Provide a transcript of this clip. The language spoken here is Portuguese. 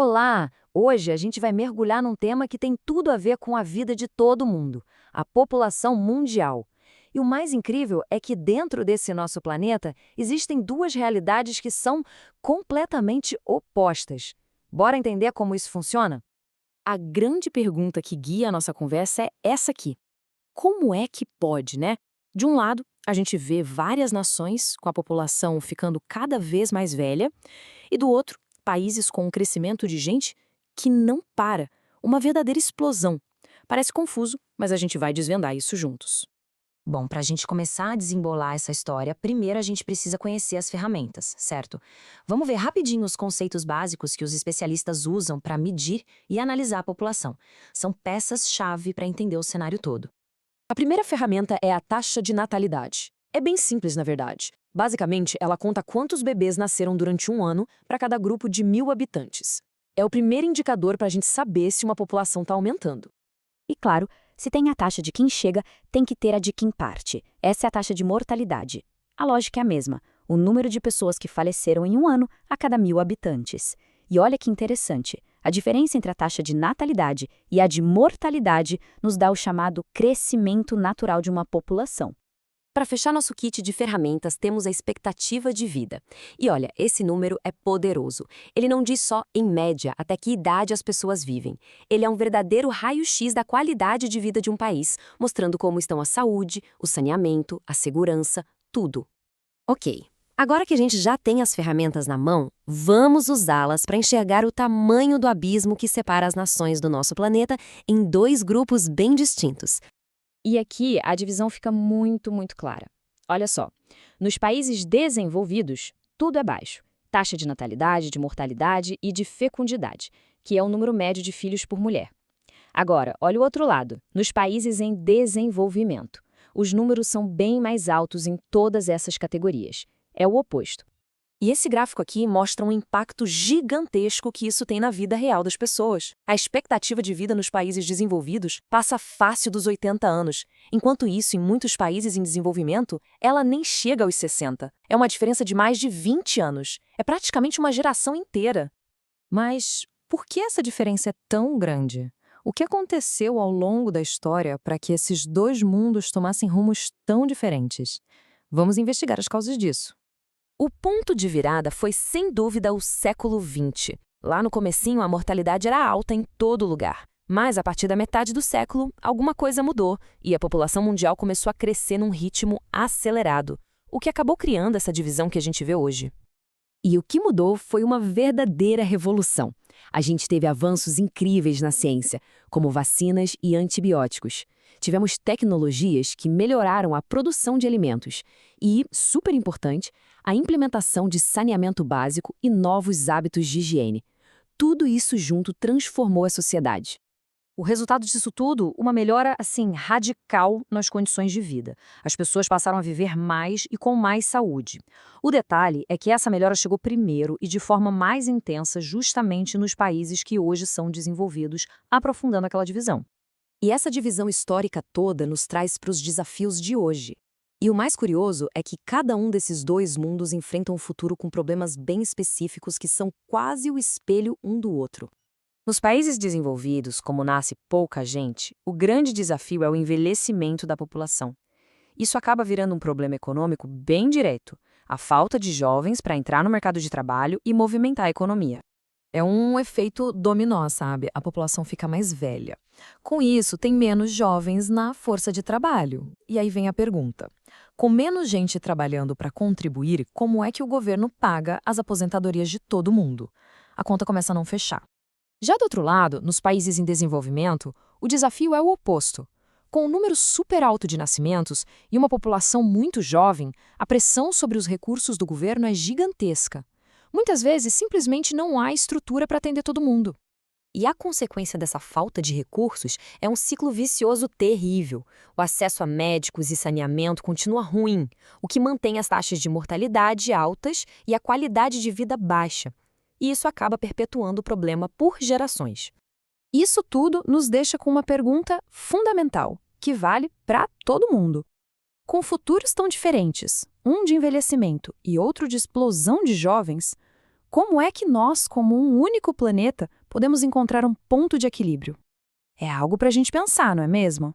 Olá! Hoje a gente vai mergulhar num tema que tem tudo a ver com a vida de todo mundo, a população mundial. E o mais incrível é que dentro desse nosso planeta existem duas realidades que são completamente opostas. Bora entender como isso funciona? A grande pergunta que guia a nossa conversa é essa aqui. Como é que pode, né? De um lado, a gente vê várias nações com a população ficando cada vez mais velha, e do outro, países com um crescimento de gente que não para, uma verdadeira explosão. Parece confuso, mas a gente vai desvendar isso juntos. Bom, para a gente começar a desembolar essa história, primeiro a gente precisa conhecer as ferramentas, certo? Vamos ver rapidinho os conceitos básicos que os especialistas usam para medir e analisar a população. São peças-chave para entender o cenário todo. A primeira ferramenta é a taxa de natalidade. É bem simples, na verdade. Basicamente, ela conta quantos bebês nasceram durante um ano para cada grupo de 1.000 habitantes. É o primeiro indicador para a gente saber se uma população está aumentando. E claro, se tem a taxa de quem chega, tem que ter a de quem parte. Essa é a taxa de mortalidade. A lógica é a mesma, o número de pessoas que faleceram em um ano a cada 1.000 habitantes. E olha que interessante, a diferença entre a taxa de natalidade e a de mortalidade nos dá o chamado crescimento natural de uma população. Para fechar nosso kit de ferramentas, temos a expectativa de vida. E olha, esse número é poderoso. Ele não diz só, em média, até que idade as pessoas vivem. Ele é um verdadeiro raio-x da qualidade de vida de um país, mostrando como estão a saúde, o saneamento, a segurança, tudo. Ok, agora que a gente já tem as ferramentas na mão, vamos usá-las para enxergar o tamanho do abismo que separa as nações do nosso planeta em dois grupos bem distintos. E aqui a divisão fica muito clara. Olha só, nos países desenvolvidos, tudo é baixo. Taxa de natalidade, de mortalidade e de fecundidade, que é o número médio de filhos por mulher. Agora, olha o outro lado. Nos países em desenvolvimento, os números são bem mais altos em todas essas categorias. É o oposto. E esse gráfico aqui mostra um impacto gigantesco que isso tem na vida real das pessoas. A expectativa de vida nos países desenvolvidos passa fácil dos 80 anos. Enquanto isso, em muitos países em desenvolvimento, ela nem chega aos 60. É uma diferença de mais de 20 anos. É praticamente uma geração inteira. Mas por que essa diferença é tão grande? O que aconteceu ao longo da história para que esses dois mundos tomassem rumos tão diferentes? Vamos investigar as causas disso. O ponto de virada foi, sem dúvida, o século XX. Lá no comecinho, a mortalidade era alta em todo lugar. Mas, a partir da metade do século, alguma coisa mudou e a população mundial começou a crescer num ritmo acelerado, o que acabou criando essa divisão que a gente vê hoje. E o que mudou foi uma verdadeira revolução. A gente teve avanços incríveis na ciência, como vacinas e antibióticos. Tivemos tecnologias que melhoraram a produção de alimentos e, super importante, a implementação de saneamento básico e novos hábitos de higiene. Tudo isso junto transformou a sociedade. O resultado disso tudo, uma melhora, radical nas condições de vida. As pessoas passaram a viver mais e com mais saúde. O detalhe é que essa melhora chegou primeiro e de forma mais intensa justamente nos países que hoje são desenvolvidos, aprofundando aquela divisão. E essa divisão histórica toda nos traz para os desafios de hoje. E o mais curioso é que cada um desses dois mundos enfrenta um futuro com problemas bem específicos que são quase o espelho um do outro. Nos países desenvolvidos, como nasce pouca gente, o grande desafio é o envelhecimento da população. Isso acaba virando um problema econômico bem direto, a falta de jovens para entrar no mercado de trabalho e movimentar a economia. É um efeito dominó, sabe? A população fica mais velha. Com isso, tem menos jovens na força de trabalho. E aí vem a pergunta: com menos gente trabalhando para contribuir, como é que o governo paga as aposentadorias de todo mundo? A conta começa a não fechar. Já do outro lado, nos países em desenvolvimento, o desafio é o oposto. Com um número super alto de nascimentos e uma população muito jovem, a pressão sobre os recursos do governo é gigantesca. Muitas vezes, simplesmente não há estrutura para atender todo mundo. E a consequência dessa falta de recursos é um ciclo vicioso terrível. O acesso a médicos e saneamento continua ruim, o que mantém as taxas de mortalidade altas e a qualidade de vida baixa. E isso acaba perpetuando o problema por gerações. Isso tudo nos deixa com uma pergunta fundamental, que vale para todo mundo. Com futuros tão diferentes, um de envelhecimento e outro de explosão de jovens, Como é que nós, como um único planeta, podemos encontrar um ponto de equilíbrio? É algo para a gente pensar, não é mesmo?